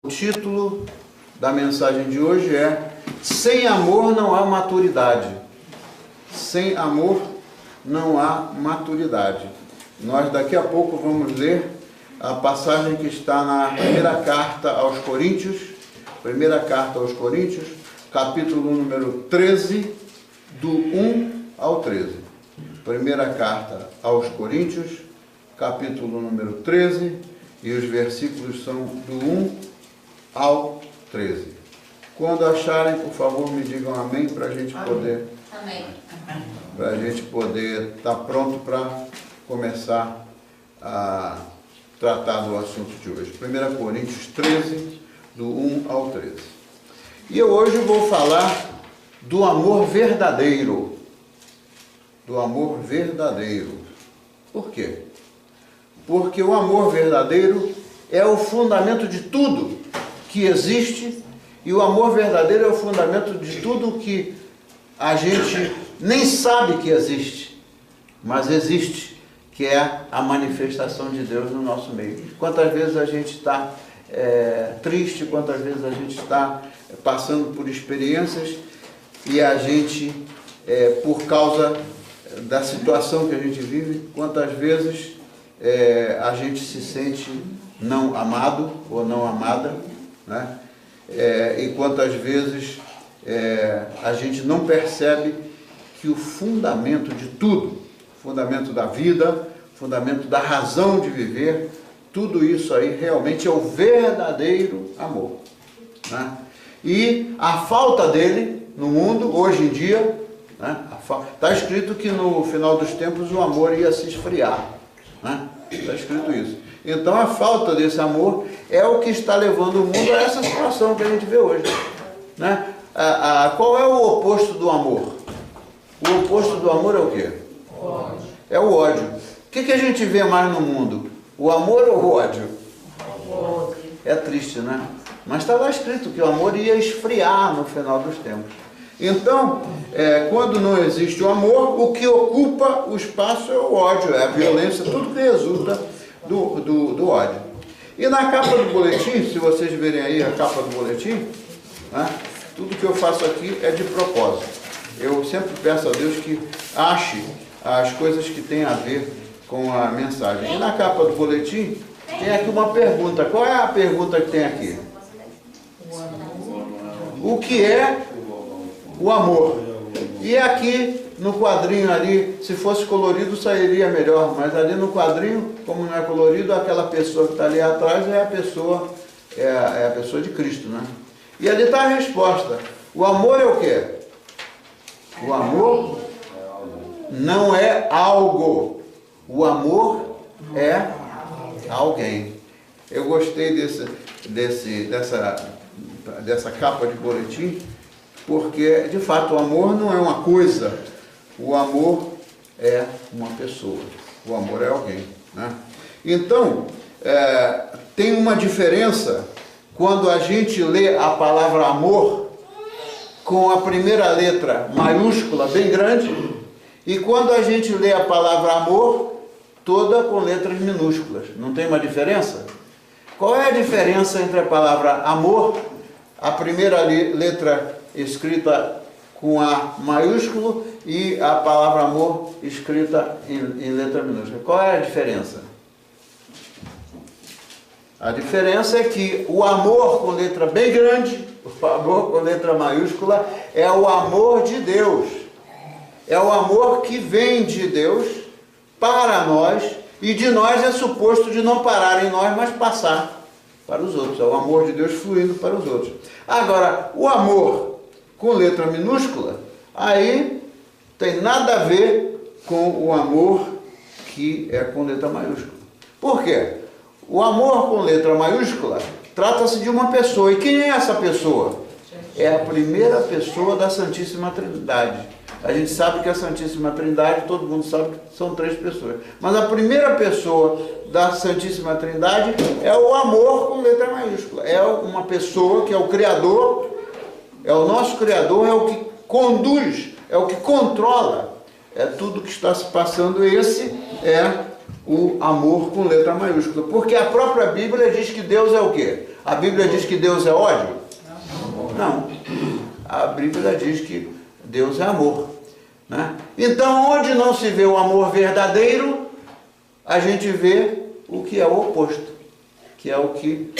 O título da mensagem de hoje é: sem amor não há maturidade. Sem amor não há maturidade. Nós daqui a pouco vamos ler a passagem que está na primeira carta aos Coríntios, capítulo número 13, do 1 ao 13. Primeira carta aos Coríntios, capítulo número 13, e os versículos são do 1 ao 13. Quando acharem, por favor, me digam amém, para a gente poder... Amém. Para a gente poder estar pronto para começar a tratar do assunto de hoje. 1 Coríntios 13, do 1 ao 13. E eu hoje vou falar do amor verdadeiro. Do amor verdadeiro. Por quê? Porque o amor verdadeiro é o fundamento de tudo que existe, e o amor verdadeiro é o fundamento de tudo que a gente nem sabe que existe, mas existe, que é a manifestação de Deus no nosso meio. Quantas vezes a gente está triste, quantas vezes a gente está passando por experiências e a gente, por causa da situação que a gente vive, quantas vezes a gente se sente não amado ou não amada, né? E quantas vezes a gente não percebe que o fundamento de tudo, fundamento da vida, fundamento da razão de viver, tudo isso aí realmente é o verdadeiro amor, né? E a falta dele no mundo, hoje em dia, né? Está escrito que no final dos tempos o amor ia se esfriar, né? Está escrito isso. Então a falta desse amor é o que está levando o mundo a essa situação que a gente vê hoje, né? Qual é o oposto do amor? O oposto do amor é o quê? O ódio. É o ódio. O que a gente vê mais no mundo? O amor ou o ódio? O ódio. É triste, né? Mas está lá escrito que o amor ia esfriar no final dos tempos. Então, quando não existe o amor, o que ocupa o espaço é o ódio, é a violência, tudo que resulta do ódio. E na capa do boletim, se vocês verem aí a capa do boletim, né, tudo que eu faço aqui é de propósito. Eu sempre peço a Deus que ache as coisas que têm a ver com a mensagem. E na capa do boletim tem aqui uma pergunta. Qual é a pergunta que tem aqui? O que é o amor? E aqui no quadrinho ali, se fosse colorido sairia melhor, mas ali no quadrinho, como não é colorido, aquela pessoa que está ali atrás é a pessoa de Cristo, né? E ali está a resposta. O amor é o quê? O amor não é algo. O amor é alguém. Eu gostei dessa capa de boletim, porque, de fato, o amor não é uma coisa. O amor é uma pessoa. O amor é alguém, né? Então, tem uma diferença quando a gente lê a palavra amor com a primeira letra maiúscula bem grande e quando a gente lê a palavra amor toda com letras minúsculas. Não tem uma diferença? Qual é a diferença entre a palavra amor, a primeira letra escrita com A maiúsculo e a palavra amor escrita em letra minúscula? Qual é a diferença? A diferença é que o amor com letra bem grande, o amor com letra maiúscula, é o amor de Deus. É o amor que vem de Deus para nós, e de nós é suposto de não parar em nós, mas passar para os outros. É o amor de Deus fluindo para os outros. Agora, o amor com letra minúscula, aí tem nada a ver com o amor que é com letra maiúscula. Por quê? O amor com letra maiúscula trata-se de uma pessoa. E quem é essa pessoa? É a primeira pessoa da Santíssima Trindade. A gente sabe que a Santíssima Trindade, todo mundo sabe que são 3 pessoas. Mas a primeira pessoa da Santíssima Trindade é o amor com letra maiúscula. É uma pessoa que é o Criador, é o nosso Criador, é o que conduz, é o que controla. É tudo que está se passando. Esse é o amor com letra maiúscula. Porque a própria Bíblia diz que Deus é o quê? A Bíblia diz que Deus é ódio? Não. A Bíblia diz que Deus é amor, né? Então, onde não se vê o amor verdadeiro, a gente vê o que é o oposto, que é o que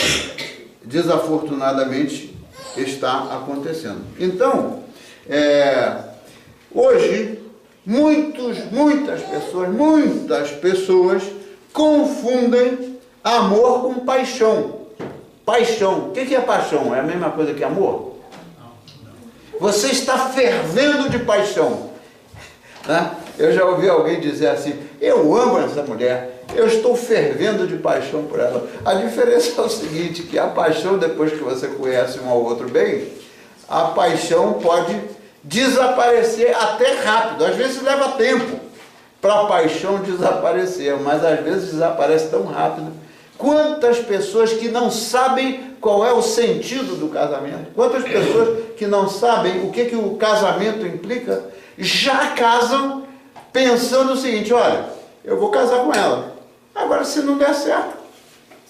desafortunadamente está acontecendo. Então, hoje, muitas pessoas confundem amor com paixão. Paixão, o que é paixão? É a mesma coisa que amor? Você está fervendo de paixão, né? Eu já ouvi alguém dizer assim: eu amo essa mulher, eu estou fervendo de paixão por ela. A diferença é o seguinte, que a paixão, depois que você conhece um ao outro bem, a paixão pode desaparecer até rápido. Às vezes leva tempo para a paixão desaparecer, mas às vezes desaparece tão rápido. Quantas pessoas que não sabem qual é o sentido do casamento, quantas pessoas que não sabem o que o casamento implica, já casam pensando o seguinte: olha, eu vou casar com ela, agora se não der certo,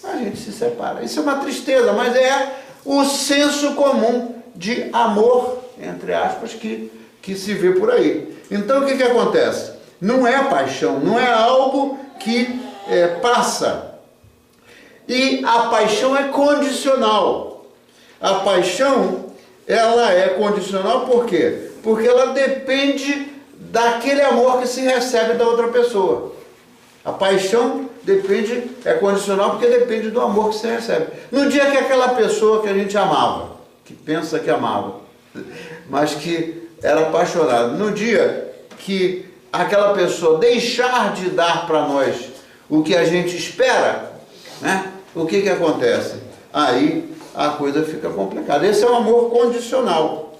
a gente se separa. Isso é uma tristeza, mas é o senso comum de amor, entre aspas, que se vê por aí. Então o que acontece? Não é paixão, não é algo que passa. E a paixão é condicional. A paixão, ela é condicional por quê? Porque ela depende daquele amor que se recebe da outra pessoa. A paixão é condicional porque depende do amor que se recebe. No dia que aquela pessoa que a gente amava, que pensa que amava, mas que era apaixonado, no dia que aquela pessoa deixar de dar para nós o que a gente espera, né? O que acontece? Aí a coisa fica complicada. Esse é o amor condicional.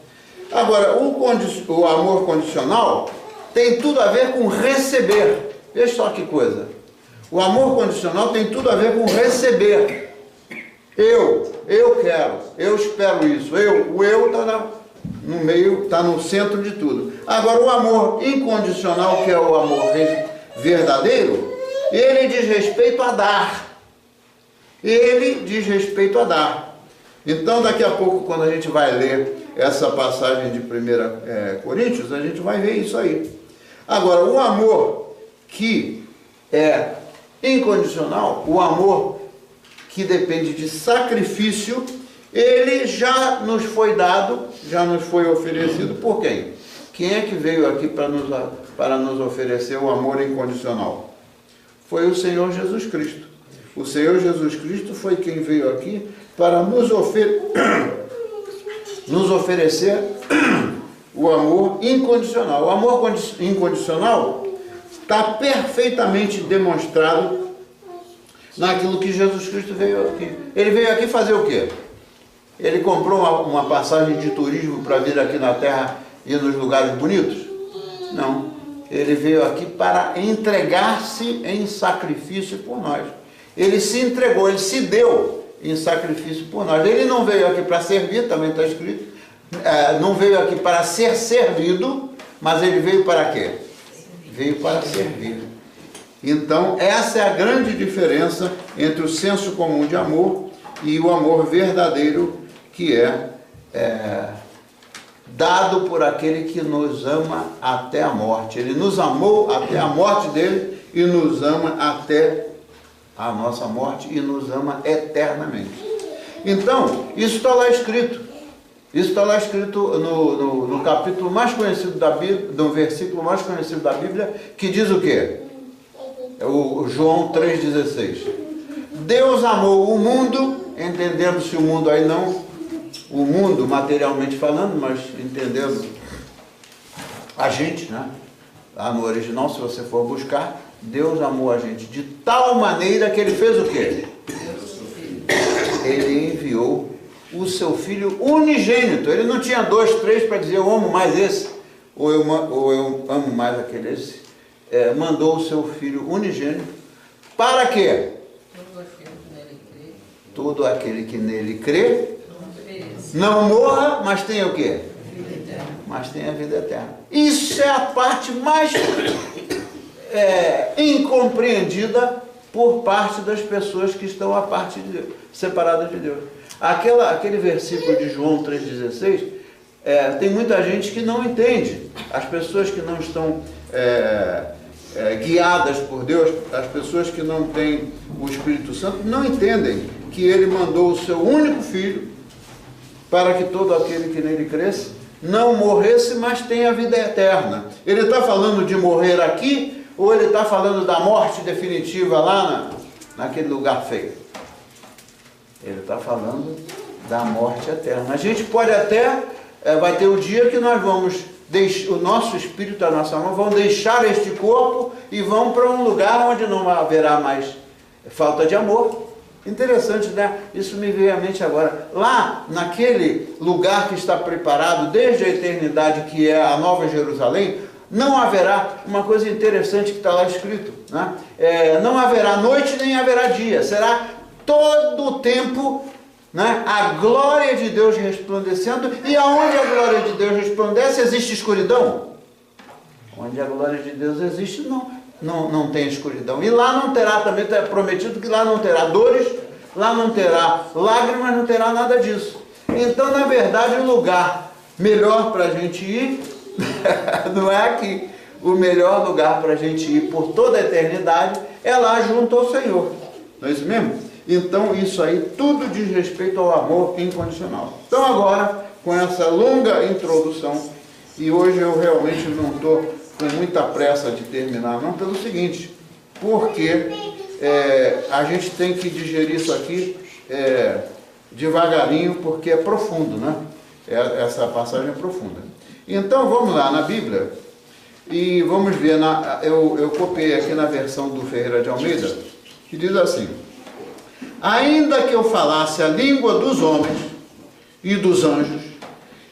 Agora, o amor condicional tem tudo a ver com receber. Veja só que coisa. O amor condicional tem tudo a ver com receber. Eu quero, eu espero isso. O eu está no meio, está no centro de tudo. Agora, o amor incondicional, que é o amor verdadeiro, ele diz respeito a dar. Ele diz respeito a dar. Então, daqui a pouco, quando a gente vai ler essa passagem de 1 Coríntios, a gente vai ver isso aí. Agora, o amor que é incondicional, o amor que depende de sacrifício, ele já nos foi dado, já nos foi oferecido por quem? Quem é que veio aqui para nos oferecer o amor incondicional? Foi o Senhor Jesus Cristo. O Senhor Jesus Cristo foi quem veio aqui para nos oferecer o amor incondicional. O amor incondicional está perfeitamente demonstrado naquilo que Jesus Cristo veio aqui. Ele veio aqui fazer o quê? Ele comprou uma passagem de turismo para vir aqui na Terra e nos lugares bonitos? Não. Ele veio aqui para entregar-se em sacrifício por nós. Ele se entregou, ele se deu em sacrifício por nós. Ele não veio aqui para servir, também está escrito. Não veio aqui para ser servido, mas ele veio para quê? Veio para servir. Então, essa é a grande diferença entre o senso comum de amor e o amor verdadeiro, que é dado por aquele que nos ama até a morte. Ele nos amou até a morte dele e nos ama até a nossa morte e nos ama eternamente. Então, isso está lá escrito. Isso está lá escrito no capítulo mais conhecido da Bíblia, no versículo mais conhecido da Bíblia, que diz o quê? É o João 3,16. Deus amou o mundo, entendendo-se o mundo aí não, o mundo materialmente falando, mas entendendo a gente, né? Lá no original, se você for buscar, Deus amou a gente de tal maneira que ele fez o quê? Ele enviou o seu filho unigênito. Ele não tinha 2, 3 para dizer eu amo mais esse, ou eu amo mais aquele. Esse mandou o seu filho unigênito. Para quê? Todo aquele que nele crê não morra, mas tenha o quê? Mas tenha a vida eterna. Isso é a parte mais incompreendida por parte das pessoas que estão à parte de Deus, separadas de Deus. Aquele versículo de João 3,16, tem muita gente que não entende. As pessoas que não estão guiadas por Deus, as pessoas que não têm o Espírito Santo, não entendem que Ele mandou o seu único Filho para que todo aquele que nele cresce não morresse, mas tenha vida eterna. Ele está falando de morrer aqui, ou ele está falando da morte definitiva lá naquele lugar feio? Ele está falando da morte eterna. A gente pode até, vai ter o dia que nós vamos deixar, o nosso espírito, a nossa alma, vão deixar este corpo e vão para um lugar onde não haverá mais falta de amor. Interessante, né? Isso me veio à mente agora. Lá, naquele lugar que está preparado desde a eternidade, que é a Nova Jerusalém, não haverá, uma coisa interessante que está lá escrito, né? Não haverá noite nem haverá dia, será todo o tempo, né, a glória de Deus resplandecendo. E aonde a glória de Deus resplandece, existe escuridão? Onde a glória de Deus existe, não tem escuridão. E lá não terá, também está prometido que lá não terá dores, lá não terá lágrimas, não terá nada disso. Então, na verdade, o lugar melhor para a gente ir não é aqui. O melhor lugar para a gente ir por toda a eternidade é lá junto ao Senhor. Não é isso mesmo? Então, isso aí tudo diz respeito ao amor incondicional. Então, agora, com essa longa introdução, e hoje eu realmente não estou com muita pressa de terminar, não, pelo seguinte, porque a gente tem que digerir isso aqui devagarinho, porque é profundo, né? Essa passagem é profunda. Então, vamos lá na Bíblia, e vamos ver, eu copiei aqui na versão do Ferreira de Almeida, que diz assim: ainda que eu falasse a língua dos homens e dos anjos,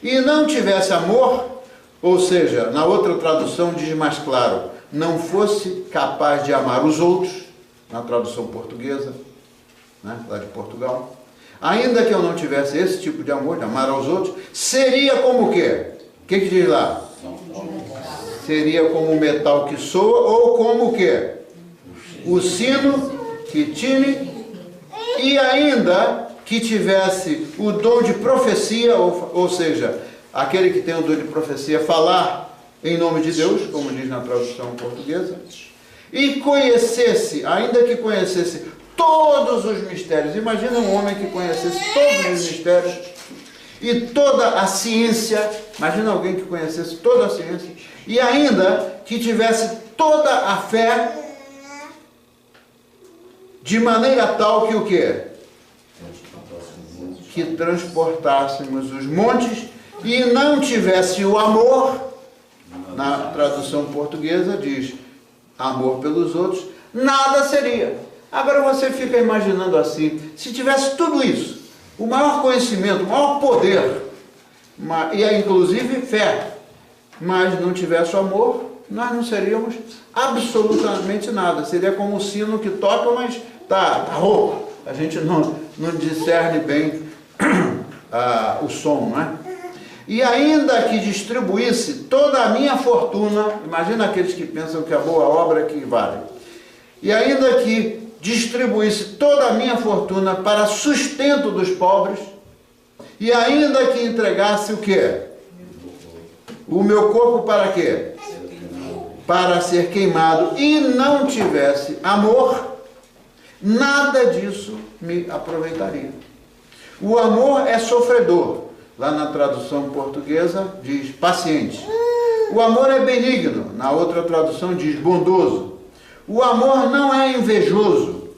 e não tivesse amor, ou seja, na outra tradução diz mais claro, não fosse capaz de amar os outros, na tradução portuguesa, né, lá de Portugal, ainda que eu não tivesse esse tipo de amor, de amar aos outros, seria como o quê? O que diz lá? Seria como o metal que soa, ou como o quê? O sino que tine, e ainda que tivesse o dom de profecia, ou seja, aquele que tem o dom de profecia, falar em nome de Deus, como diz na tradução portuguesa, e conhecesse, ainda que conhecesse todos os mistérios. Imagina um homem que conhecesse todos os mistérios e toda a ciência. Imagina alguém que conhecesse toda a ciência e ainda que tivesse toda a fé, de maneira tal que o quê? Que transportássemos os montes, e não tivesse o amor, na tradução portuguesa diz amor pelos outros, nada seria. Agora você fica imaginando assim, se tivesse tudo isso, o maior conhecimento, o maior poder, e inclusive fé, mas não tivesse o amor, nós não seríamos absolutamente nada. Seria como o sino que toca, mas tá rouco. A gente não discerne bem o som, não é? E ainda que distribuísse toda a minha fortuna, imagina aqueles que pensam que a boa obra é que vale, e ainda que distribuísse toda a minha fortuna para sustento dos pobres, e ainda que entregasse o quê? O meu corpo para quê? Para ser queimado, e não tivesse amor, nada disso me aproveitaria. O amor é sofredor. Lá na tradução portuguesa diz paciente. O amor é benigno. Na outra tradução diz bondoso. O amor não é invejoso.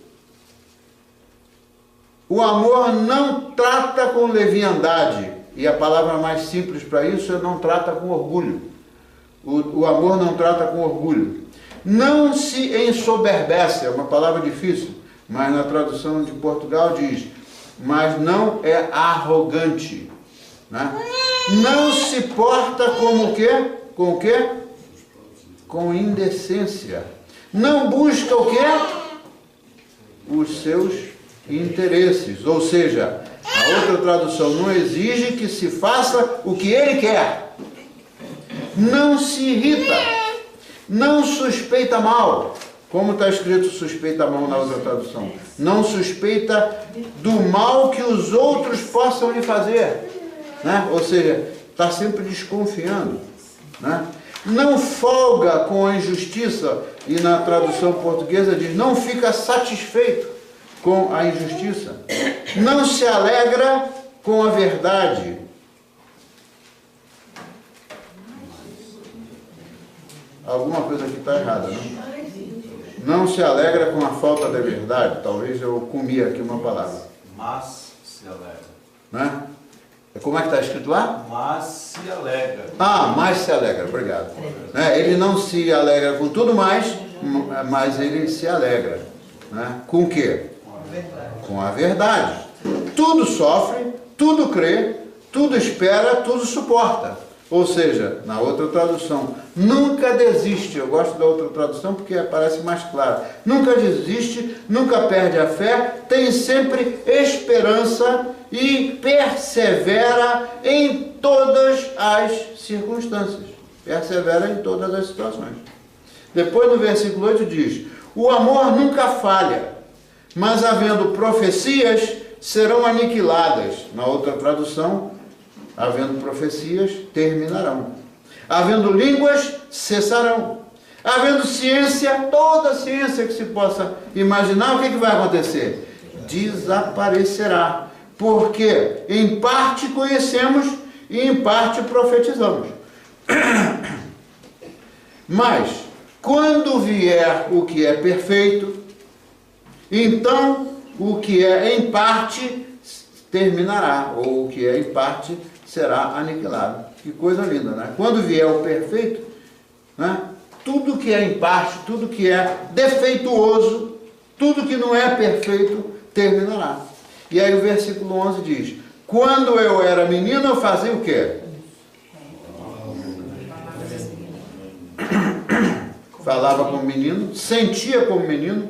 O amor não trata com leviandade. E a palavra mais simples para isso é não trata com orgulho. O amor não trata com orgulho. Não se ensoberbece, é uma palavra difícil, mas na tradução de Portugal diz, mas não é arrogante, né? Não se porta como o quê? Com o quê? Com indecência. Não busca o quê? Os seus interesses. Ou seja, a outra tradução, não exige que se faça o que ele quer. Não se irrita. Não suspeita mal. Como está escrito suspeita a mão na outra tradução? Não suspeita do mal que os outros possam lhe fazer. Né? Ou seja, está sempre desconfiando. Né? Não folga com a injustiça, e na tradução portuguesa diz, não fica satisfeito com a injustiça. Não se alegra com a verdade. Alguma coisa aqui está errada, né? Não se alegra com a falta da verdade. Talvez eu comi aqui uma palavra. Mas se alegra. Né? Como é que está escrito lá? Mas se alegra. Ah, mas se alegra, obrigado. Ele não se alegra com tudo mais, mas ele se alegra. Né? Com o quê? Com a verdade. Tudo sofre, tudo crê, tudo espera, tudo suporta. Ou seja, na outra tradução, nunca desiste. Eu gosto da outra tradução porque parece mais claro. Nunca desiste, nunca perde a fé, tem sempre esperança e persevera em todas as circunstâncias. Persevera em todas as situações. Depois no versículo 8 diz, o amor nunca falha, mas havendo profecias, serão aniquiladas. Na outra tradução, havendo profecias, terminarão. Havendo línguas, cessarão. Havendo ciência, toda ciência que se possa imaginar, o que vai acontecer? Desaparecerá. Porque em parte conhecemos e em parte profetizamos. Mas, quando vier o que é perfeito, então o que é em parte terminará, ou o que é em parte será aniquilado. Que coisa linda, né? Quando vier o perfeito, né? Tudo que é em parte, tudo que é defeituoso, tudo que não é perfeito, terminará. E aí o versículo 11 diz, quando eu era menino, eu fazia o quê? Falava como menino, sentia como menino,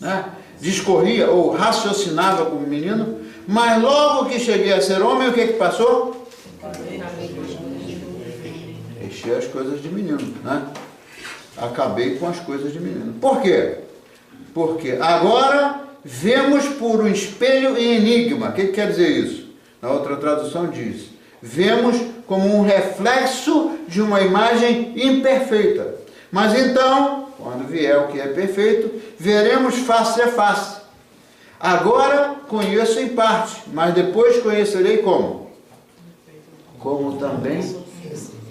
né? Discorria ou raciocinava como menino, mas logo que cheguei a ser homem, o que passou? Deixei as coisas de menino, né? Acabei com as coisas de menino. Por quê? Porque agora vemos por um espelho e enigma. O que quer dizer isso? Na outra tradução diz, vemos como um reflexo de uma imagem imperfeita. Mas então, quando vier o que é perfeito, veremos face a face. Agora conheço em parte, mas depois conhecerei como? Como também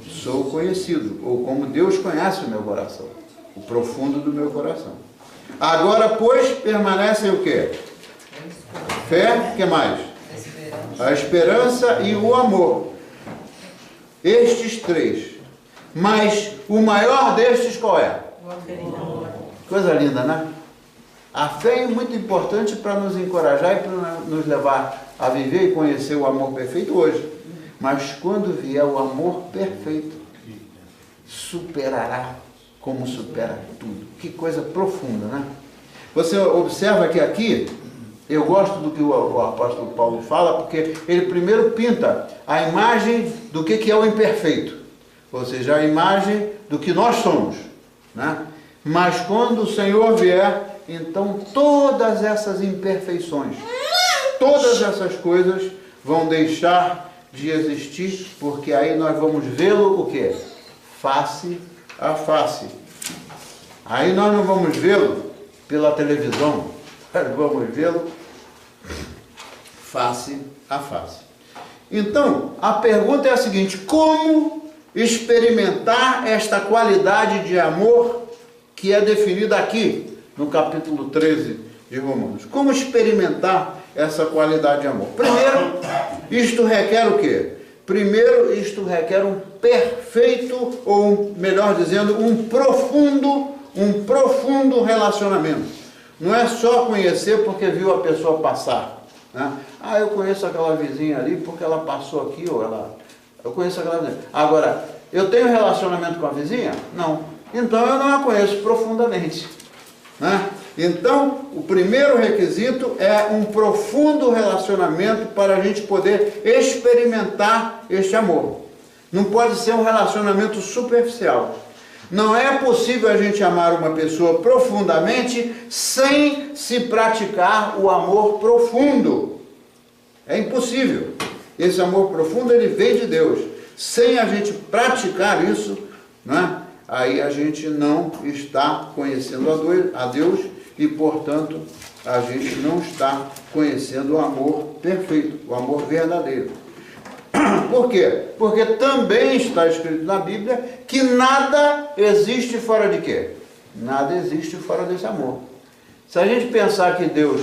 sou conhecido, ou como Deus conhece o meu coração, o profundo do meu coração. Agora, pois, permanecem o quê? Fé, o que mais? A esperança e o amor. Estes três. Mas o maior destes qual é? Coisa linda, né? A fé é muito importante para nos encorajar e para nos levar a viver e conhecer o amor perfeito hoje. Mas quando vier o amor perfeito, superará como supera tudo. Que coisa profunda, né? Você observa que aqui, eu gosto do que o apóstolo Paulo fala, porque ele primeiro pinta a imagem do que é o imperfeito. Ou seja, a imagem do que nós somos, né? Mas quando o Senhor vier, então todas essas imperfeições, todas essas coisas vão deixar de existir, porque aí nós vamos vê-lo o quê? Face a face. Aí nós não vamos vê-lo pela televisão, nós vamos vê-lo face a face. Então, a pergunta é a seguinte, como experimentar esta qualidade de amor que é definida aqui, no capítulo 13 de Romanos? Como experimentar essa qualidade de amor? Primeiro, isto requer o quê? Primeiro, isto requer um perfeito, ou melhor dizendo, um profundo relacionamento. Não é só conhecer porque viu a pessoa passar, né? Ah, eu conheço aquela vizinha ali porque ela passou aqui, ou eu conheço aquela vizinha. Agora, eu tenho relacionamento com a vizinha? Não. Então eu não a conheço profundamente, né? Então, o primeiro requisito é um profundo relacionamento para a gente poder experimentar este amor. Não pode ser um relacionamento superficial. Não é possível a gente amar uma pessoa profundamente sem se praticar o amor profundo. É impossível. Esse amor profundo, ele vem de Deus. Sem a gente praticar isso, né, aí a gente não está conhecendo a Deus e, portanto, a gente não está conhecendo o amor perfeito, o amor verdadeiro. Por quê? Porque também está escrito na Bíblia que nada existe fora de quê? Nada existe fora desse amor. Se a gente pensar que Deus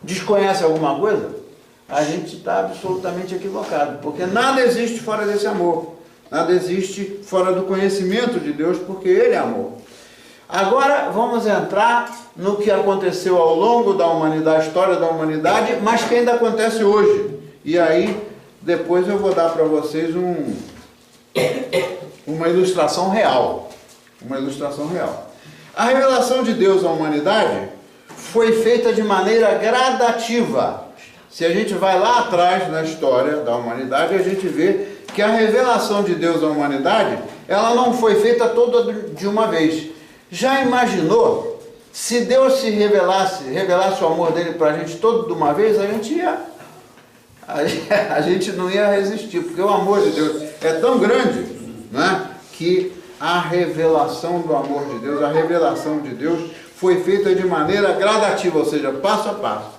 desconhece alguma coisa, a gente está absolutamente equivocado, porque nada existe fora desse amor. Nada existe fora do conhecimento de Deus, porque Ele é amor. Agora vamos entrar no que aconteceu ao longo da humanidade, a história da humanidade, mas que ainda acontece hoje. E aí, depois eu vou dar para vocês uma ilustração real. Uma ilustração real. A revelação de Deus à humanidade foi feita de maneira gradativa. Se a gente vai lá atrás na história da humanidade, a gente vê que a revelação de Deus à humanidade, ela não foi feita toda de uma vez. Já imaginou se Deus se revelasse o amor dele para a gente todo de uma vez? A gente não ia resistir, porque o amor de Deus é tão grande, né, que a revelação do amor de Deus, a revelação de Deus foi feita de maneira gradativa, ou seja, passo a passo.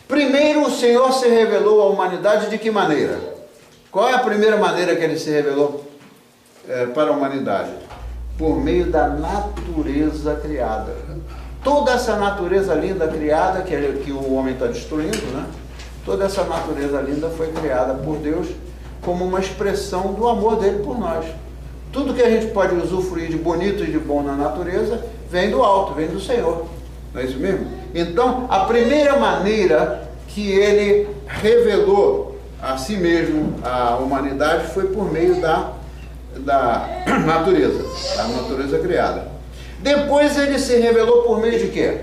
Primeiro o Senhor se revelou à humanidade de que maneira? Qual é a primeira maneira que Ele se revelou para a humanidade? Por meio da natureza criada. Toda essa natureza linda criada, que o homem está destruindo, né? Toda essa natureza linda foi criada por Deus como uma expressão do amor dele por nós. Tudo que a gente pode usufruir de bonito e de bom na natureza vem do alto, vem do Senhor. Não é isso mesmo? Então, a primeira maneira que Ele revelou a si mesmo à humanidade foi por meio da natureza criada. Depois Ele se revelou por meio de quê?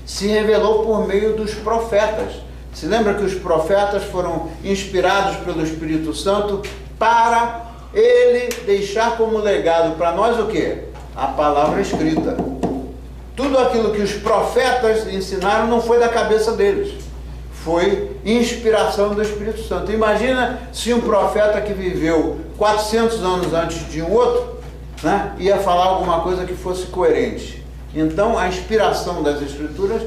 Se revelou por meio dos profetas. Se lembra que os profetas foram inspirados pelo Espírito Santo para Ele deixar como legado para nós o quê? A palavra escrita. Tudo aquilo que os profetas ensinaram não foi da cabeça deles, foi inspiração do Espírito Santo. Imagina se um profeta que viveu 400 anos antes de um outro, né, ia falar alguma coisa que fosse coerente. Então a inspiração das Escrituras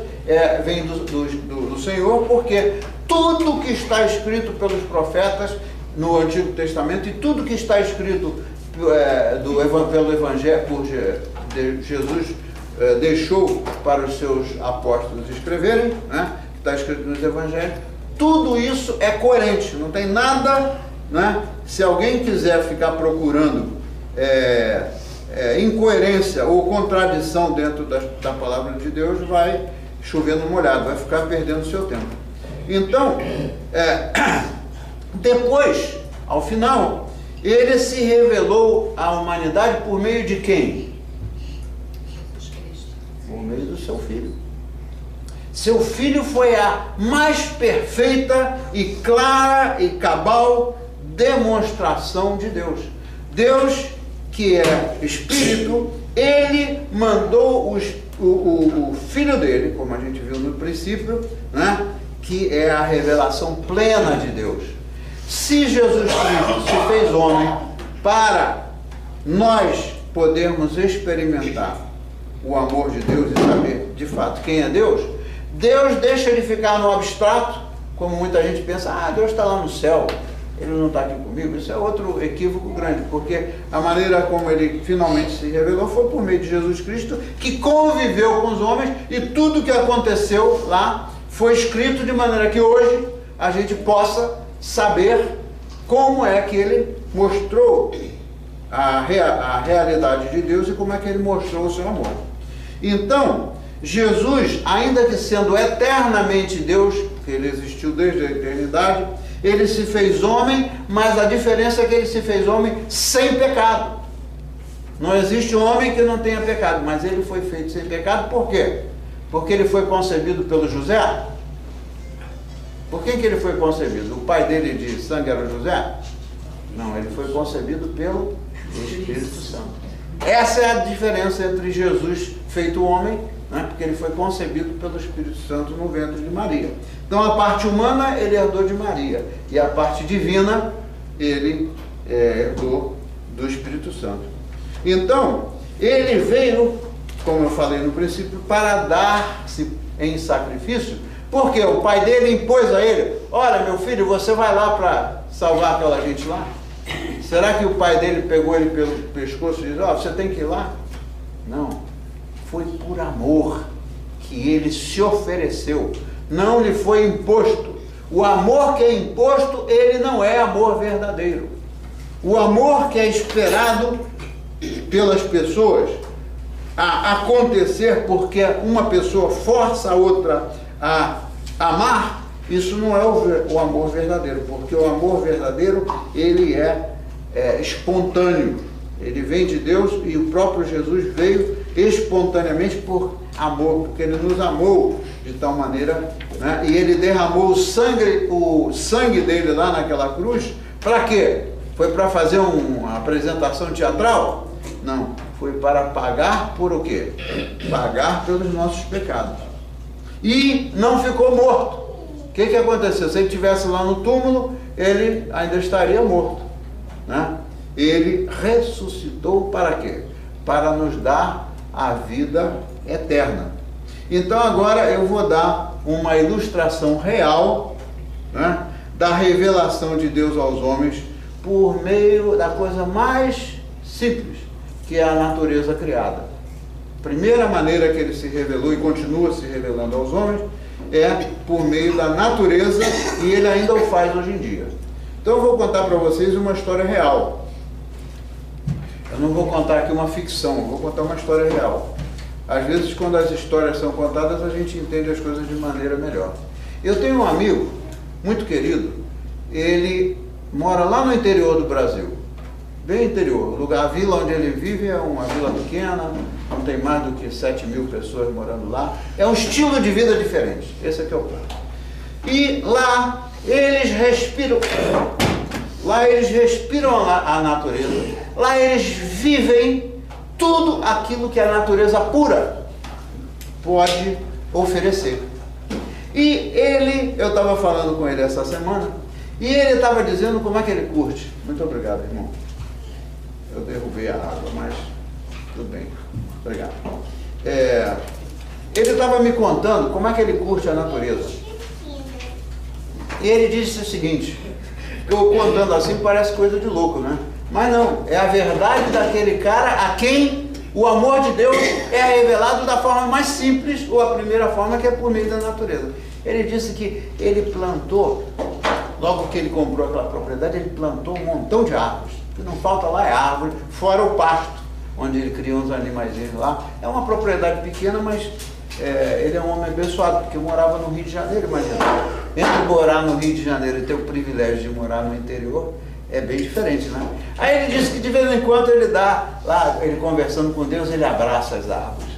vem do Senhor, porque tudo que está escrito pelos profetas no Antigo Testamento e tudo que está escrito pelo Evangelho, por Jesus, deixou para os seus apóstolos escreverem, né, que está escrito nos Evangelhos, tudo isso é coerente, não tem nada, né? Se alguém quiser ficar procurando incoerência ou contradição dentro da palavra de Deus, vai chover no molhado, vai ficar perdendo o seu tempo. Então, depois, ao final, Ele se revelou à humanidade por meio de quem? Por meio do seu Filho. Seu Filho foi a mais perfeita e clara e cabal demonstração de Deus. Deus, que é Espírito, Ele mandou o Filho dele, como a gente viu no princípio, né, que é a revelação plena de Deus. Se Jesus Cristo se fez homem para nós podermos experimentar o amor de Deus e saber de fato quem é Deus, Deus deixa ele ficar no abstrato, como muita gente pensa, Deus está lá no céu, Ele não está aqui comigo. Isso é outro equívoco grande, porque a maneira como Ele finalmente se revelou foi por meio de Jesus Cristo, que conviveu com os homens, e tudo que aconteceu lá foi escrito de maneira que hoje a gente possa saber como é que Ele mostrou a realidade de Deus e como é que Ele mostrou o seu amor. Então, Jesus, ainda que sendo eternamente Deus, porque Ele existiu desde a eternidade, Ele se fez homem, mas a diferença é que Ele se fez homem sem pecado. Não existe um homem que não tenha pecado, mas Ele foi feito sem pecado. Por quê? Porque Ele foi concebido pelo José? Por quem que Ele foi concebido? O pai dele de sangue era José? Não, Ele foi concebido pelo Espírito Santo. Essa é a diferença entre Jesus feito homem, né? Porque ele foi concebido pelo Espírito Santo no ventre de Maria. Então a parte humana ele herdou de Maria, e a parte divina ele herdou do Espírito Santo. Então, ele veio, como eu falei no princípio, para dar-se em sacrifício, porque o pai dele impôs a ele: olha, meu filho, você vai lá para salvar aquela gente lá? Será que o pai dele pegou ele pelo pescoço e disse: ó, você tem que ir lá? Não, foi por amor que ele se ofereceu, não lhe foi imposto. O amor que é imposto, ele não é amor verdadeiro. O amor que é esperado pelas pessoas a acontecer porque uma pessoa força a outra a amar, isso não é o amor verdadeiro, porque o amor verdadeiro ele é espontâneo, ele vem de Deus, e o próprio Jesus veio espontaneamente por amor, porque ele nos amou de tal maneira, né? E ele derramou o sangue dele lá naquela cruz. Para quê? Foi para fazer uma apresentação teatral? Não, foi para pagar por o quê? Pagar pelos nossos pecados. E não ficou morto. O que aconteceu? Se ele estivesse lá no túmulo, ele ainda estaria morto, né? Ele ressuscitou para quê? Para nos dar a vida eterna. Então agora eu vou dar uma ilustração real, né, da revelação de Deus aos homens por meio da coisa mais simples, que é a natureza criada. A primeira maneira que ele se revelou e continua se revelando aos homens é por meio da natureza, e ele ainda o faz hoje em dia. Então eu vou contar para vocês uma história real. Eu não vou contar aqui uma ficção, eu vou contar uma história real. Às vezes, quando as histórias são contadas, a gente entende as coisas de maneira melhor. Eu tenho um amigo muito querido, ele mora lá no interior do Brasil, bem interior. A vila onde ele vive é uma vila pequena, não tem mais do que 7.000 pessoas morando lá. É um estilo de vida diferente, esse aqui é o ponto. E lá eles respiram a natureza, lá eles vivem tudo aquilo que a natureza pura pode oferecer. E eu estava falando com ele essa semana, e ele estava dizendo como é que ele curte. Muito obrigado, irmão. Eu derrubei a água, mas tudo bem. Obrigado. Ele estava me contando como é que ele curte a natureza. E ele disse o seguinte: eu contando assim parece coisa de louco, né? Mas não, é a verdade daquele cara a quem o amor de Deus é revelado da forma mais simples, ou a primeira forma, que é por meio da natureza. Ele disse que ele plantou, logo que ele comprou aquela propriedade, ele plantou um montão de árvores. O que não falta lá é árvore, fora o pasto, onde ele criou uns animaizinhos lá. É uma propriedade pequena, mas ele é um homem abençoado, porque morava no Rio de Janeiro, imagina. Entre morar no Rio de Janeiro e ter o privilégio de morar no interior, é bem diferente, né? Aí ele disse que de vez em quando ele dá, lá, ele conversando com Deus, ele abraça as árvores.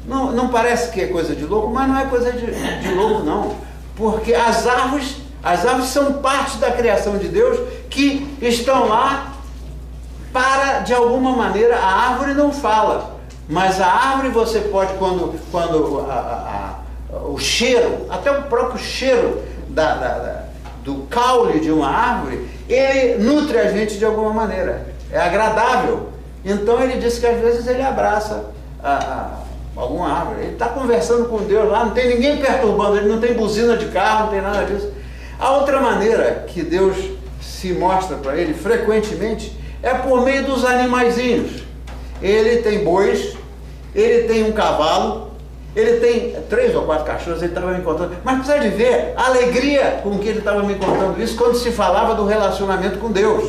Não parece que é coisa de louco, mas não é coisa de louco não, porque as árvores são parte da criação de Deus, que estão lá para, de alguma maneira, a árvore não fala, mas a árvore você pode, quando o cheiro, até o próprio cheiro do caule de uma árvore, ele nutre a gente de alguma maneira, é agradável. Então ele disse que às vezes ele abraça alguma árvore, ele está conversando com Deus lá, não tem ninguém perturbando ele, não tem buzina de carro, não tem nada disso. A outra maneira que Deus se mostra para ele frequentemente é por meio dos animaizinhos. Ele tem bois, ele tem um cavalo, ele tem 3 ou 4 cachorros, ele estava me contando. Mas precisa de ver a alegria com que ele estava me contando isso quando se falava do relacionamento com Deus,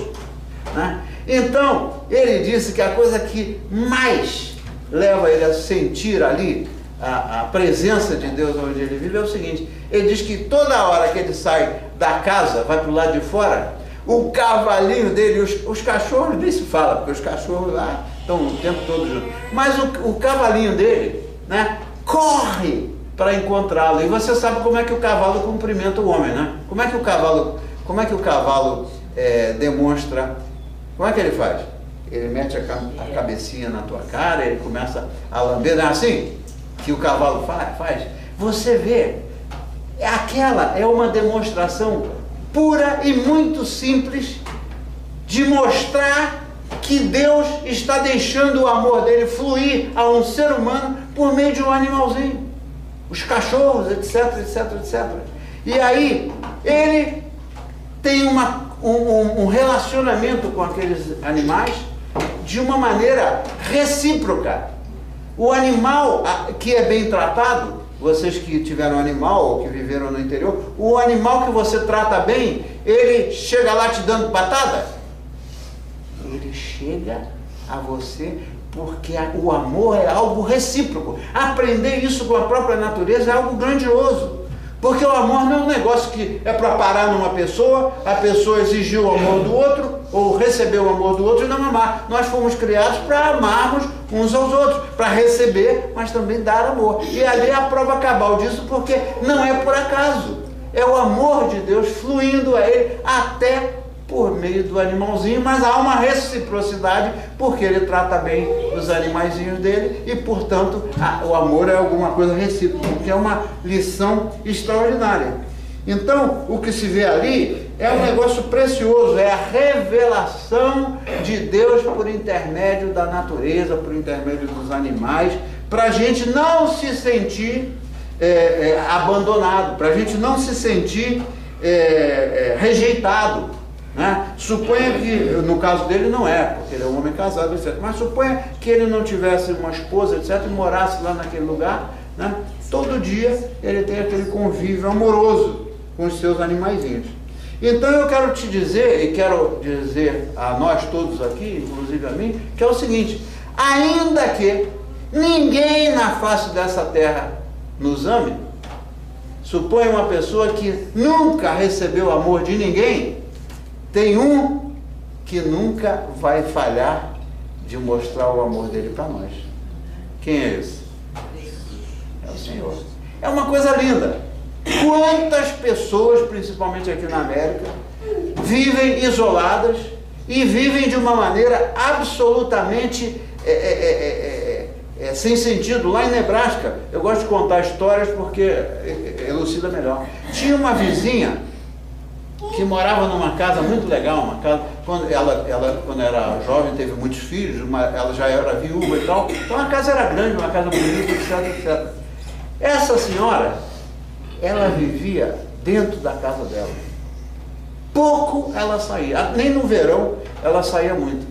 né? Então, ele disse que a coisa que mais leva ele a sentir ali a presença de Deus onde ele vive é o seguinte: ele diz que toda hora que ele sai da casa, vai para o lado de fora, o cavalinho dele, os cachorros nem se fala, porque os cachorros lá estão o tempo todo juntos, mas o cavalinho dele, né, corre para encontrá-lo. E você sabe como é que o cavalo cumprimenta o homem, né? Como é que o cavalo demonstra, como é que ele faz? ele mete a cabecinha na tua cara, ele começa a lamber, não é assim que o cavalo faz? Você vê, aquela é uma demonstração pura e muito simples de mostrar que Deus está deixando o amor dele fluir a um ser humano por meio de um animalzinho, os cachorros, etc, etc, etc. E aí, ele tem um relacionamento com aqueles animais de uma maneira recíproca. O animal que é bem tratado, vocês que tiveram animal ou que viveram no interior, o animal que você trata bem, ele chega lá te dando patada? Ele chega a você porque o amor é algo recíproco. Aprender isso com a própria natureza é algo grandioso. Porque o amor não é um negócio que é para parar numa pessoa, a pessoa exigir o amor do outro, ou receber o amor do outro e não amar. Nós fomos criados para amarmos uns aos outros, para receber, mas também dar amor. E ali é a prova cabal disso, porque não é por acaso. É o amor de Deus fluindo a ele até por meio do animalzinho, mas há uma reciprocidade, porque ele trata bem os animaizinhos dele e, portanto, o amor é alguma coisa recíproca, que é uma lição extraordinária. Então, o que se vê ali é um negócio precioso, é a revelação de Deus por intermédio da natureza, por intermédio dos animais, para a gente não se sentir abandonado, para a gente não se sentir rejeitado. Né? Suponha que, no caso dele não é, porque ele é um homem casado, etc. Mas suponha que ele não tivesse uma esposa, etc. E morasse lá naquele lugar, né? Todo dia ele tem aquele convívio amoroso com os seus animaizinhos. Então eu quero te dizer, e quero dizer a nós todos aqui, inclusive a mim, que é o seguinte: ainda que ninguém na face dessa terra nos ame, suponha uma pessoa que nunca recebeu amor de ninguém, tem um que nunca vai falhar de mostrar o amor dele para nós. Quem é esse? É o Senhor. É uma coisa linda. Quantas pessoas, principalmente aqui na América, vivem isoladas e vivem de uma maneira absolutamente sem sentido. Lá em Nebraska, eu gosto de contar histórias porque elucida melhor. Tinha uma vizinha que morava numa casa muito legal, uma casa, quando quando era jovem, teve muitos filhos, ela já era viúva e tal, então a casa era grande, uma casa bonita, etc, etc. Essa senhora, ela vivia dentro da casa dela. Pouco ela saía, nem no verão ela saía muito.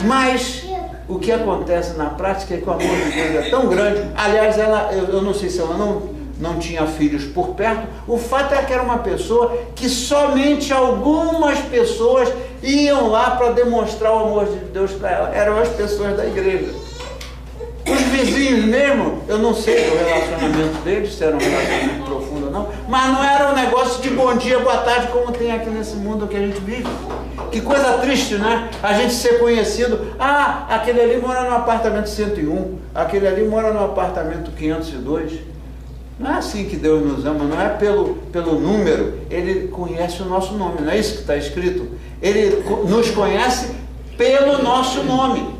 Mas o que acontece na prática é que o amor de Deus é tão grande. Aliás, eu não sei se ela não tinha filhos por perto, o fato é que era uma pessoa que somente algumas pessoas iam lá para demonstrar o amor de Deus para ela, eram as pessoas da igreja. Os vizinhos mesmo, eu não sei do relacionamento deles, se era um relacionamento profundo ou não, mas não era um negócio de bom dia, boa tarde, como tem aqui nesse mundo que a gente vive. Que coisa triste, né? A gente ser conhecido, aquele ali mora no apartamento 101, aquele ali mora no apartamento 502. Não é assim que Deus nos ama, não é pelo número, Ele conhece o nosso nome, não é isso que está escrito? Ele nos conhece pelo nosso nome.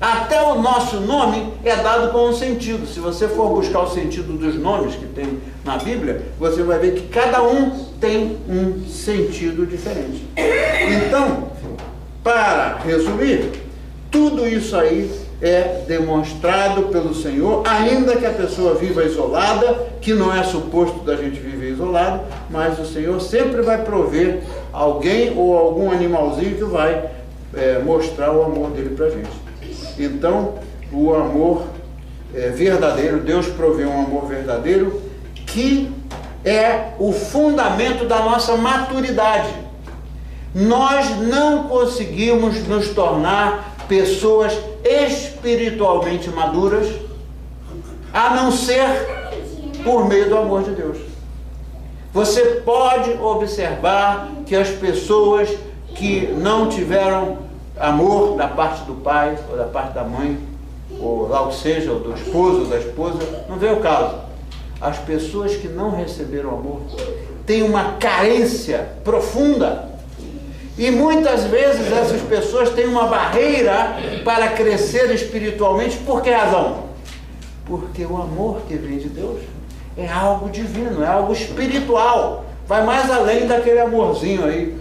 Até o nosso nome é dado com um sentido. Se você for buscar o sentido dos nomes que tem na Bíblia, você vai ver que cada um tem um sentido diferente. Então, para resumir, tudo isso aí é demonstrado pelo Senhor, ainda que a pessoa viva isolada, que não é suposto da gente viver isolado, mas o Senhor sempre vai prover alguém ou algum animalzinho que vai mostrar o amor dele para a gente. Então, o amor verdadeiro, Deus provê um amor verdadeiro, que é o fundamento da nossa maturidade. Nós não conseguimos nos tornar pessoas espiritualmente maduras, a não ser por meio do amor de Deus. Você pode observar que as pessoas que não tiveram amor da parte do pai ou da parte da mãe, ou lá o seja, ou do esposo ou da esposa, não vem o caso. As pessoas que não receberam amor têm uma carência profunda. E muitas vezes essas pessoas têm uma barreira para crescer espiritualmente. Por que razão? Porque o amor que vem de Deus é algo divino, é algo espiritual. Vai mais além daquele amorzinho aí,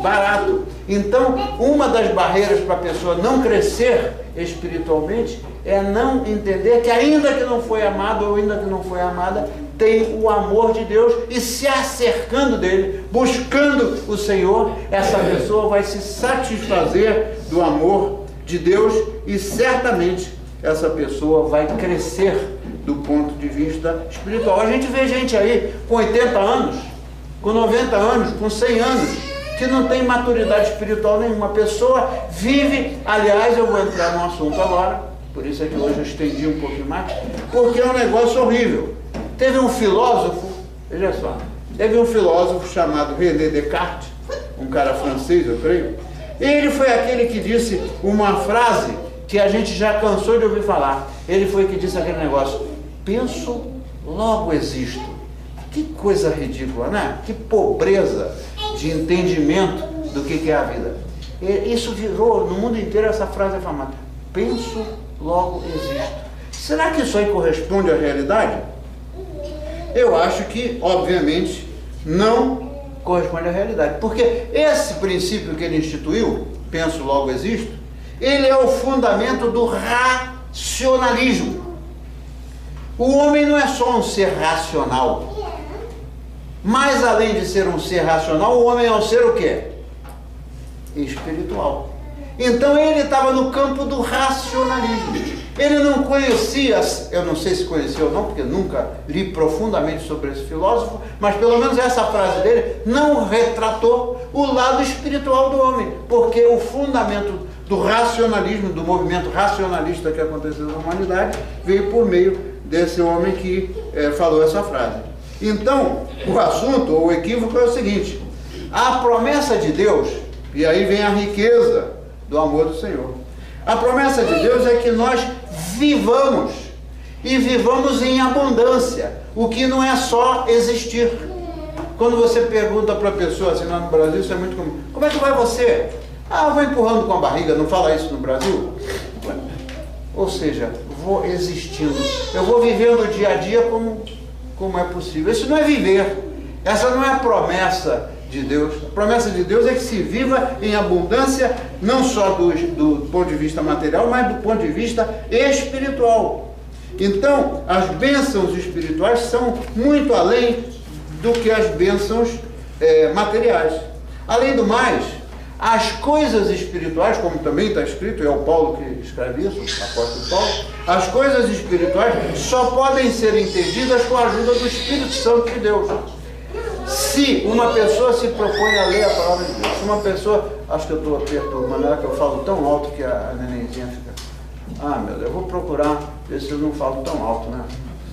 barato. Então, uma das barreiras para a pessoa não crescer espiritualmente é não entender que ainda que não foi amado ou ainda que não foi amada, tem o amor de Deus, e se acercando dele, buscando o Senhor, essa pessoa vai se satisfazer do amor de Deus e certamente essa pessoa vai crescer do ponto de vista espiritual. A gente vê gente aí com 80 anos, com 90 anos, com 100 anos, que não tem maturidade espiritual nenhuma. A pessoa vive, aliás, eu vou entrar num assunto agora, por isso é que hoje eu estendi um pouquinho mais, porque é um negócio horrível. Teve um filósofo, veja só, teve um filósofo chamado René Descartes, um cara francês, eu creio. Ele foi aquele que disse uma frase que a gente já cansou de ouvir falar. Ele foi que disse aquele negócio: penso, logo existo. Que coisa ridícula, né? Que pobreza de entendimento do que é a vida. Isso virou, no mundo inteiro, essa frase é famosa: penso, logo existo. Será que isso aí corresponde à realidade? Eu acho que, obviamente, não corresponde à realidade. Porque esse princípio que ele instituiu, penso, logo existo, ele é o fundamento do racionalismo. O homem não é só um ser racional. Mas além de ser um ser racional, o homem é um ser o quê? Espiritual. Então ele estava no campo do racionalismo. Ele não conhecia, eu não sei se conhecia ou não, porque nunca li profundamente sobre esse filósofo, mas pelo menos essa frase dele não retratou o lado espiritual do homem, porque o fundamento do racionalismo, do movimento racionalista que aconteceu na humanidade, veio por meio desse homem que falou essa frase. Então, o assunto, ou o equívoco é o seguinte: a promessa de Deus, e aí vem a riqueza do amor do Senhor. A promessa de Deus é que nós vivamos, e vivamos em abundância, o que não é só existir. Quando você pergunta para a pessoa, assim, lá no Brasil, isso é muito comum: como é que vai você? Ah, eu vou empurrando com a barriga. Não fala isso no Brasil? Ou seja, vou existindo, eu vou vivendo o dia a dia como é possível. Isso não é viver, essa não é a promessa de Deus. A promessa de Deus é que se viva em abundância, não só do ponto de vista material, mas do ponto de vista espiritual. Então, as bênçãos espirituais são muito além do que as bênçãos materiais. Além do mais, as coisas espirituais, como também está escrito, é o Paulo que escreve isso, o apóstolo Paulo, as coisas espirituais só podem ser entendidas com a ajuda do Espírito Santo de Deus. Se uma pessoa se propõe a ler a palavra de Deus, se uma pessoa, acho que eu estou perturbando ela, que eu falo tão alto que a nenenzinha fica, ah meu Deus, eu vou procurar ver se eu não falo tão alto, né?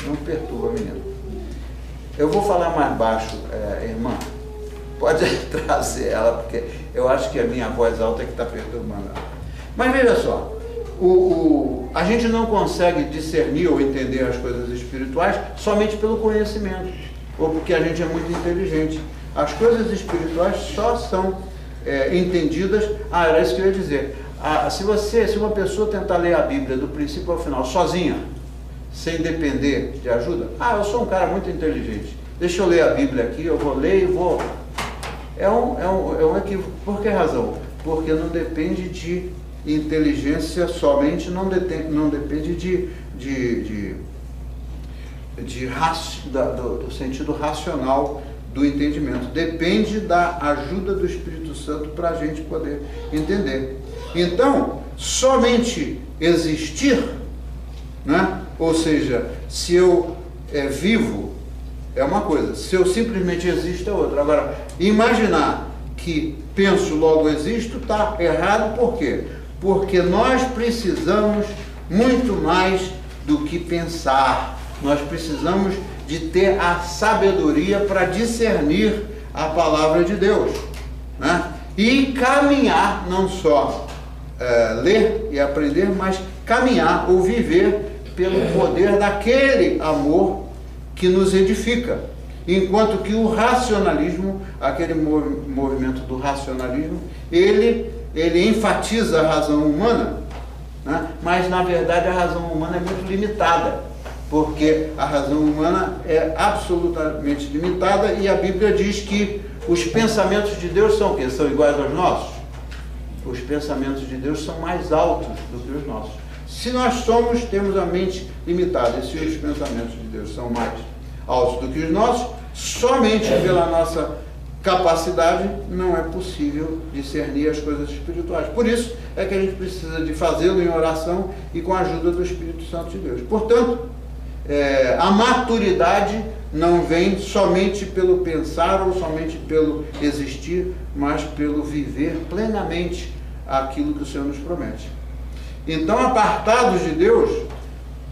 Não perturba a menina. Eu vou falar mais baixo, irmã, pode trazer ela, porque eu acho que a minha voz alta é que está perturbando ela. Mas veja só, a gente não consegue discernir ou entender as coisas espirituais somente pelo conhecimento, ou porque a gente é muito inteligente. As coisas espirituais só são entendidas, era isso que eu ia dizer. Se uma pessoa tentar ler a Bíblia do princípio ao final, sozinha, sem depender de ajuda, eu sou um cara muito inteligente, deixa eu ler a Bíblia aqui, eu vou ler e vou... É um equívoco. Por que razão? Porque não depende de inteligência somente, não depende do sentido racional do entendimento. Depende da ajuda do Espírito Santo para a gente poder entender. Então, somente existir, né? Ou seja, se eu vivo, é uma coisa, se eu simplesmente existo é outra. Agora, imaginar que penso, logo existo, está errado. Por quê? Porque nós precisamos muito mais do que pensar. Nós precisamos de ter a sabedoria para discernir a palavra de Deus, né? E caminhar, não só ler e aprender, mas caminhar ou viver pelo poder daquele amor que nos edifica. enquanto que o racionalismo, aquele movimento do racionalismo, ele enfatiza a razão humana, né? Mas na verdade a razão humana é muito limitada, porque a razão humana é absolutamente limitada, e a Bíblia diz que os pensamentos de Deus são o quê? São iguais aos nossos? Os pensamentos de Deus são mais altos do que os nossos. Se nós temos a mente limitada, e se os pensamentos de Deus são mais altos do que os nossos, somente pela nossa capacidade não é possível discernir as coisas espirituais. Por isso é que a gente precisa de fazê-lo em oração e com a ajuda do Espírito Santo de Deus. Portanto, a maturidade não vem somente pelo pensar ou somente pelo existir, mas pelo viver plenamente aquilo que o Senhor nos promete. Então, apartados de Deus,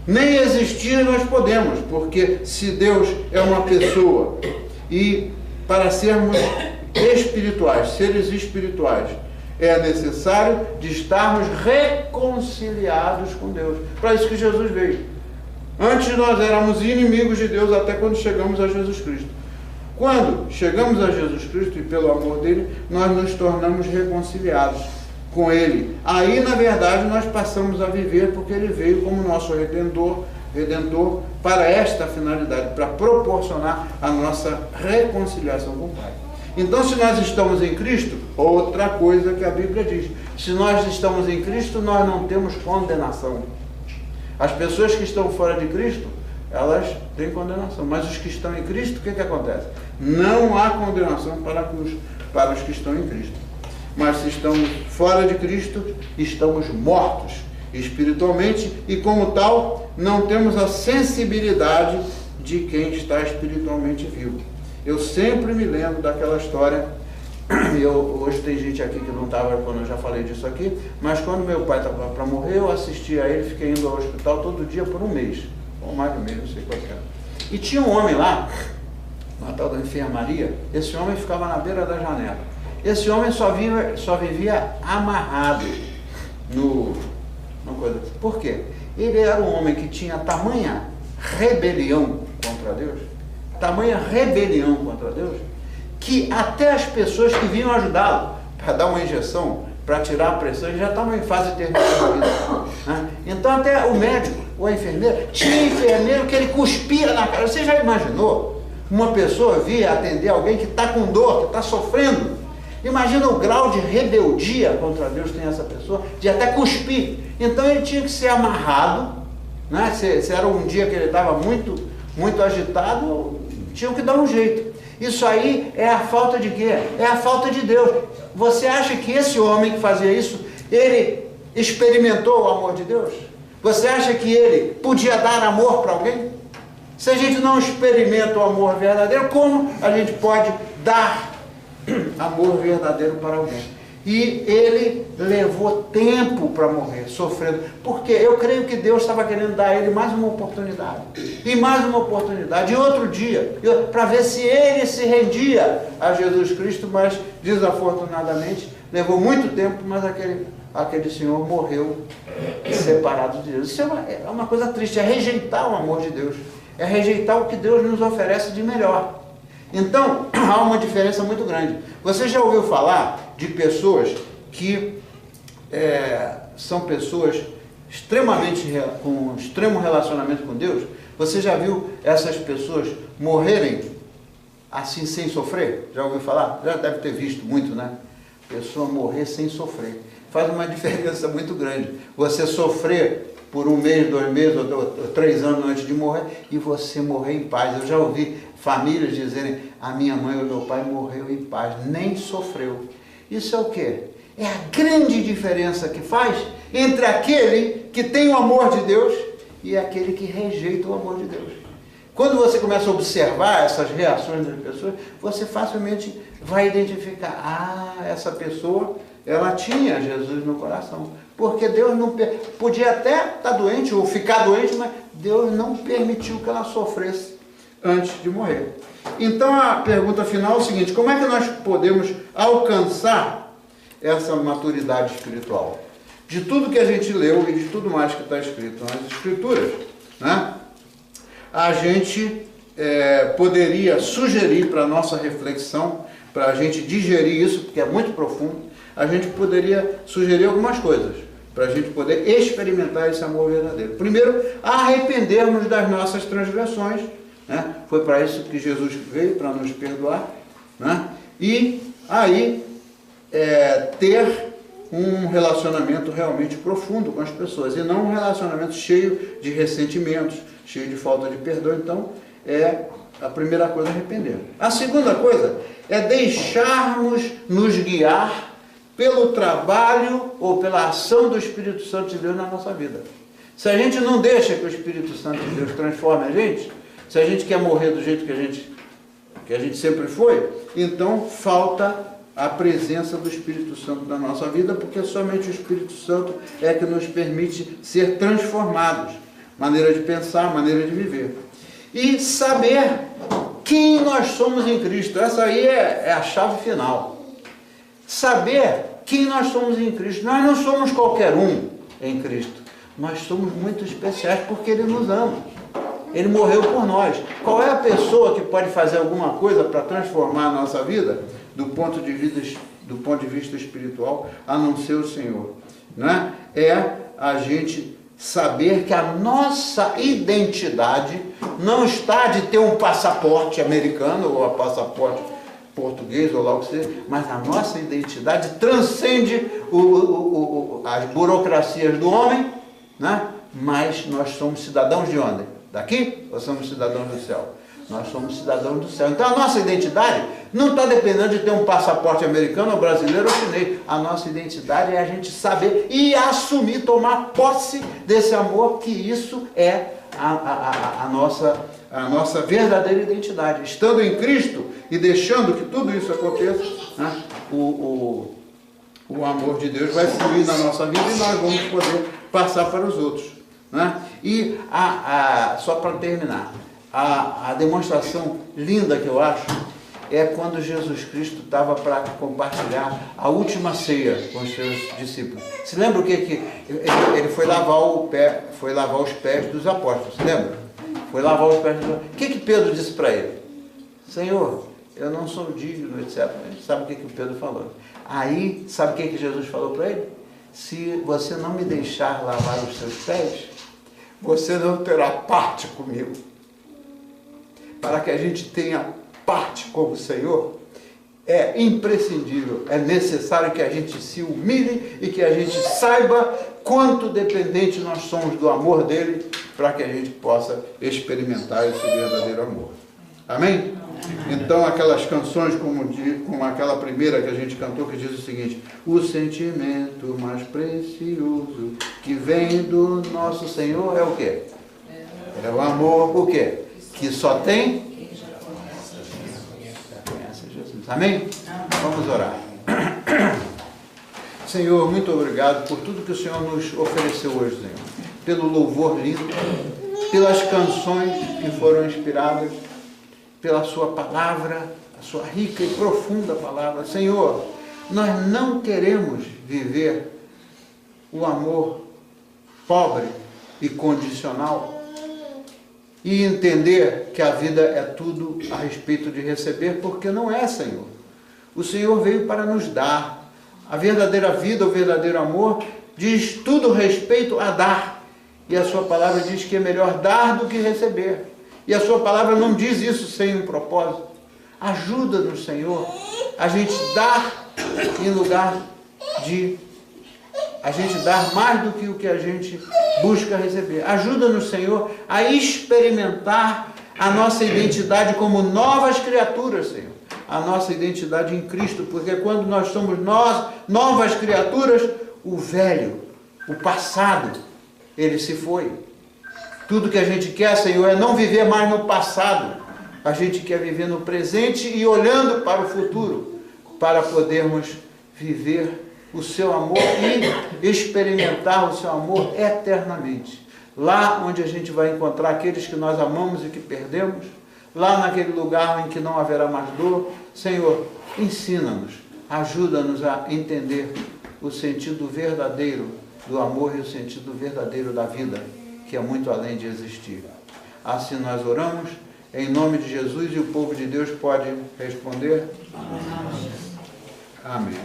nem existir nós podemos, porque se Deus é uma pessoa e para sermos espirituais, seres espirituais, é necessário de estarmos reconciliados com Deus. Para isso que Jesus veio. Antes nós éramos inimigos de Deus até quando chegamos a Jesus Cristo. Quando chegamos a Jesus Cristo e pelo amor dele, nós nos tornamos reconciliados com ele. Aí, na verdade, nós passamos a viver porque ele veio como nosso Redentor para esta finalidade, para proporcionar a nossa reconciliação com o Pai. Então, se nós estamos em Cristo, outra coisa que a Bíblia diz, se nós estamos em Cristo, nós não temos condenação. As pessoas que estão fora de Cristo, elas têm condenação, mas os que estão em Cristo, o que acontece? Não há condenação para os que estão em Cristo. Mas se estamos fora de Cristo, estamos mortos espiritualmente e, como tal, não temos a sensibilidade de quem está espiritualmente vivo. Eu sempre me lembro daquela história, hoje tem gente aqui que não estava quando eu já falei disso aqui, mas quando meu pai estava para morrer, eu assisti a ele, fiquei indo ao hospital todo dia por um mês, ou mais de um mês, não sei qual era. E tinha um homem lá, na tal da enfermaria, esse homem ficava na beira da janela. Esse homem só vivia amarrado no coisa. Por quê? Ele era um homem que tinha tamanha rebelião contra Deus, que até as pessoas que vinham ajudá-lo para dar uma injeção, para tirar a pressão, ele já estava em fase terminal da vida, né? Então até o médico ou a enfermeira, tinha enfermeiro que ele cuspia na cara. Você já imaginou uma pessoa vir atender alguém que está com dor, que está sofrendo? Imagina o grau de rebeldia contra Deus tem essa pessoa, de até cuspir. Então ele tinha que ser amarrado, né? Se era um dia que ele estava muito agitado, tinham que dar um jeito. Isso aí é a falta de quê? É a falta de Deus. Você acha que esse homem que fazia isso, ele experimentou o amor de Deus? Você acha que ele podia dar amor para alguém? Se a gente não experimenta o amor verdadeiro, como a gente pode dar amor verdadeiro para alguém? E ele levou tempo para morrer, sofrendo. Porque eu creio que Deus estava querendo dar a ele mais uma oportunidade. E mais uma oportunidade. E outro dia, para ver se ele se rendia a Jesus Cristo, mas desafortunadamente levou muito tempo, mas aquele senhor morreu separado de Deus. Isso é uma coisa triste, é rejeitar o amor de Deus. É rejeitar o que Deus nos oferece de melhor. Então, há uma diferença muito grande. Você já ouviu falar de pessoas que são pessoas com um extremo relacionamento com Deus? Você já viu essas pessoas morrerem assim sem sofrer? Já ouviu falar? Já deve ter visto muito, né? Pessoa morrer sem sofrer. Faz uma diferença muito grande. Você sofrer por 1 mês, 2 meses ou 3 anos antes de morrer e você morrer em paz. Eu já ouvi famílias dizerem: a minha mãe ou meu pai morreu em paz, nem sofreu. Isso é o quê? É a grande diferença que faz entre aquele que tem o amor de Deus e aquele que rejeita o amor de Deus. Quando você começa a observar essas reações das pessoas, você facilmente vai identificar: essa pessoa, ela tinha Jesus no coração. Porque Deus não podia até estar doente ou ficar doente, mas Deus não permitiu que ela sofresse antes de morrer. Então a pergunta final é o seguinte: como é que nós podemos alcançar essa maturidade espiritual? De tudo que a gente leu e de tudo mais que está escrito nas Escrituras, né? A gente poderia sugerir para a nossa reflexão, para a gente digerir isso, porque é muito profundo, a gente poderia sugerir algumas coisas, para a gente poder experimentar esse amor verdadeiro. Primeiro, arrependermos das nossas transgressões, né? Foi para isso que Jesus veio, para nos perdoar, né? E aí ter um relacionamento realmente profundo com as pessoas, e não um relacionamento cheio de ressentimentos, cheio de falta de perdão. Então, a primeira coisa é arrepender. A segunda coisa é deixarmos nos guiar pelo trabalho ou pela ação do Espírito Santo de Deus na nossa vida. Se a gente não deixa que o Espírito Santo de Deus transforme a gente, se a gente quer morrer do jeito que a gente sempre foi, então falta a presença do Espírito Santo na nossa vida, porque somente o Espírito Santo é que nos permite ser transformados, maneira de pensar, maneira de viver. E saber quem nós somos em Cristo. Essa aí é a chave final. Saber quem nós somos em Cristo. Nós não somos qualquer um em Cristo. Nós somos muito especiais porque Ele nos ama. Ele morreu por nós. Qual é a pessoa que pode fazer alguma coisa para transformar a nossa vida do ponto de vista espiritual, a não ser o Senhor? Né? É a gente saber que a nossa identidade não está de ter um passaporte americano ou um passaporte português ou lá o que seja, mas a nossa identidade transcende as burocracias do homem, né? Mas nós somos cidadãos de onde? Daqui? Ou somos cidadãos do céu? Nós somos cidadãos do céu. Então a nossa identidade não está dependendo de ter um passaporte americano, ou brasileiro ou chinês. A nossa identidade é a gente saber e assumir, tomar posse desse amor, que isso é a nossa verdadeira identidade. Estando em Cristo e deixando que tudo isso aconteça, né, o amor de Deus vai fluir na nossa vida e nós vamos poder passar para os outros. Né? E só para terminar, a demonstração linda que eu acho é quando Jesus Cristo estava para compartilhar a última ceia com os seus discípulos. Se lembra o que ele foi lavar os pés dos apóstolos? Se lembra? Foi lavar os pés dos apóstolos. O que Pedro disse para ele? Senhor, eu não sou digno, etc. Sabe o que o Pedro falou? Aí, sabe o que Jesus falou para ele? Se você não me deixar lavar os seus pés, você não terá parte comigo. Para que a gente tenha parte com o Senhor, é imprescindível, é necessário que a gente se humilhe e que a gente saiba quanto dependente nós somos do amor dele, para que a gente possa experimentar esse verdadeiro amor. Amém? Então aquelas canções como aquela primeira que a gente cantou, que diz o seguinte: o sentimento mais precioso que vem do nosso Senhor é o quê? É o amor, o quê? Que só tem Jesus. Amém? Vamos orar. Senhor, muito obrigado por tudo que o Senhor nos ofereceu hoje, Senhor. Pelo louvor lindo, pelas canções que foram inspiradas, pela sua palavra, a sua rica e profunda palavra. Senhor, nós não queremos viver o amor pobre e condicional e entender que a vida é tudo a respeito de receber, porque não é, Senhor. O Senhor veio para nos dar. A verdadeira vida, o verdadeiro amor, diz tudo respeito a dar. E a sua palavra diz que é melhor dar do que receber. E a sua palavra não diz isso sem um propósito. Ajuda-nos, Senhor, a gente dar em lugar de a gente dar mais do que o que a gente busca receber. Ajuda-nos, Senhor, a experimentar a nossa identidade como novas criaturas, Senhor. A nossa identidade em Cristo, porque quando nós somos novas criaturas, o velho, o passado, ele se foi. Tudo que a gente quer, Senhor, é não viver mais no passado. A gente quer viver no presente e olhando para o futuro, para podermos viver o seu amor e experimentar o seu amor eternamente. Lá onde a gente vai encontrar aqueles que nós amamos e que perdemos, lá naquele lugar em que não haverá mais dor. Senhor, ensina-nos, ajuda-nos a entender o sentido verdadeiro do amor e o sentido verdadeiro da vida, que é muito além de existir. Assim nós oramos, em nome de Jesus, e o povo de Deus pode responder? Amém. Amém.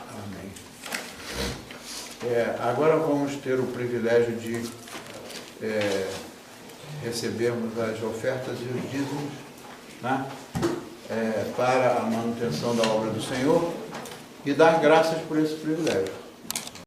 Amém. Agora vamos ter o privilégio de recebermos as ofertas e os dízimos, né? Para a manutenção da obra do Senhor, e dar graças por esse privilégio.